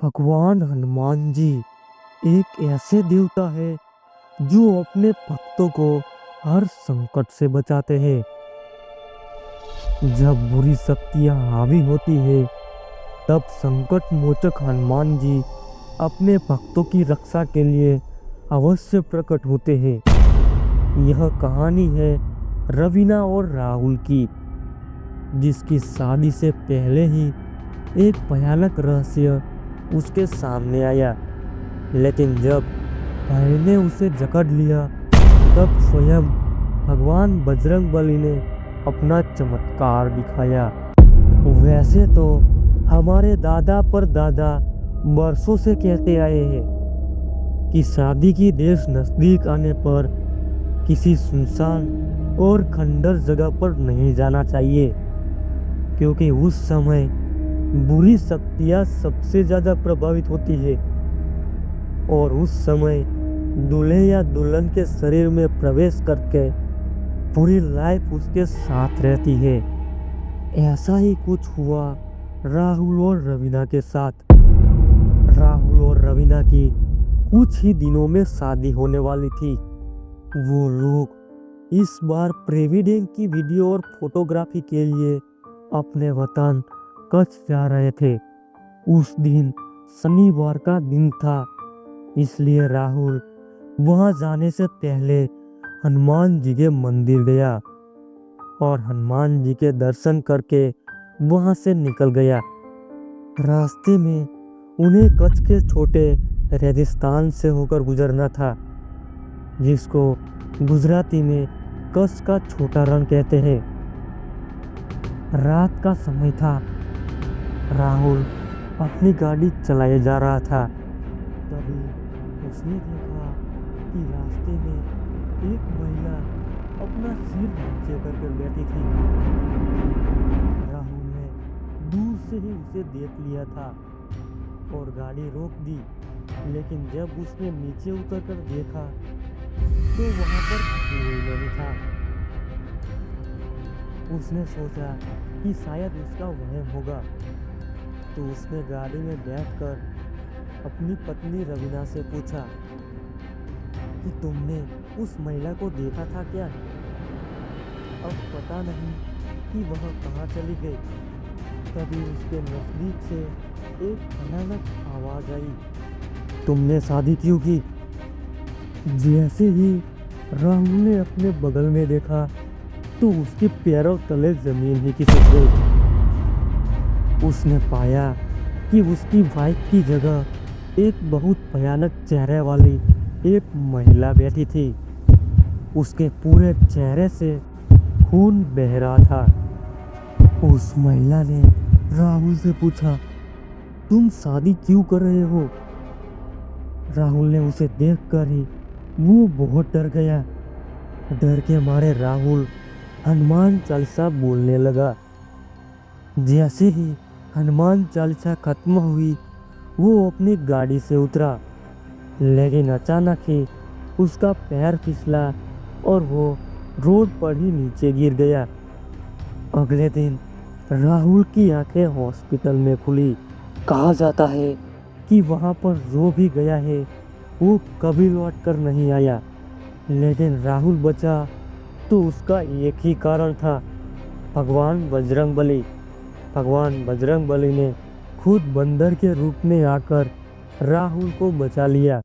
भगवान हनुमान जी एक ऐसे देवता है जो अपने भक्तों को हर संकट से बचाते हैं। जब बुरी शक्तियां हावी होती है तब संकट मोचक हनुमान जी अपने भक्तों की रक्षा के लिए अवश्य प्रकट होते हैं। यह कहानी है रवीना और राहुल की, जिसकी शादी से पहले ही एक भयानक रहस्य उसके सामने आया। लेकिन जब भाई ने उसे जकड़ लिया तब स्वयं भगवान बजरंगबली ने अपना चमत्कार दिखाया। वैसे तो हमारे दादा पर दादा बरसों से कहते आए हैं कि शादी की देश नजदीक आने पर किसी सुनसान और खंडर जगह पर नहीं जाना चाहिए, क्योंकि उस समय बुरी शक्तियां सबसे ज्यादा प्रभावित होती है और उस समय दूल्हे या दुल्हन के शरीर में प्रवेश करके पूरी लाइफ उसके साथ रहती है। ऐसा ही कुछ हुआ राहुल और रवीना के साथ। राहुल और रवीना की कुछ ही दिनों में शादी होने वाली थी। वो लोग इस बार प्री वेडिंग की वीडियो और फोटोग्राफी के लिए अपने वतन कच्छ जा रहे थे। उस दिन शनिवार का दिन था, इसलिए राहुल वहां जाने से पहले हनुमान जी के मंदिर गया और हनुमान जी के दर्शन करके वहां से निकल गया। रास्ते में उन्हें कच्छ के छोटे रेगिस्तान से होकर गुजरना था, जिसको गुजराती में कच्छ का छोटा रण कहते हैं। रात का समय था। राहुल अपनी गाड़ी चलाए जा रहा था। तभी उसने देखा कि रास्ते में एक महिला अपना सिर नीचे करके बैठी थी। राहुल ने दूर से ही उसे देख लिया था और गाड़ी रोक दी, लेकिन जब उसने नीचे उतरकर देखा तो वहां पर कोई नहीं था। उसने सोचा कि शायद उसका वहम होगा, तो उसने गाड़ी में बैठकर अपनी पत्नी रवीना से पूछा कि तुमने उस महिला को देखा था क्या? अब पता नहीं कि वह कहाँ चली गई। तभी उसके नजदीक से एक भयानक आवाज आई, तुमने शादी क्यों की? जैसे ही राहुल ने अपने बगल में देखा तो उसके पैरों तले जमीन ही खिसक गई। उसने पाया कि उसकी बाइक की जगह एक बहुत भयानक चेहरे वाली एक महिला बैठी थी। उसके पूरे चेहरे से खून बह रहा था। उस महिला ने राहुल से पूछा, तुम शादी क्यों कर रहे हो? राहुल ने उसे देखकर ही वो बहुत डर गया। डर के मारे राहुल हनुमान चालीसा बोलने लगा। जैसे ही हनुमान चालीसा खत्म हुई वो अपनी गाड़ी से उतरा, लेकिन अचानक ही उसका पैर फिसला और वो रोड पर ही नीचे गिर गया। अगले दिन राहुल की आंखें हॉस्पिटल में खुली। कहा जाता है कि वहां पर जो भी गया है वो कभी लौट कर नहीं आया, लेकिन राहुल बचा तो उसका एक ही कारण था, भगवान बजरंगबली। भगवान बजरंगबली ने खुद बंदर के रूप में आकर राहुल को बचा लिया।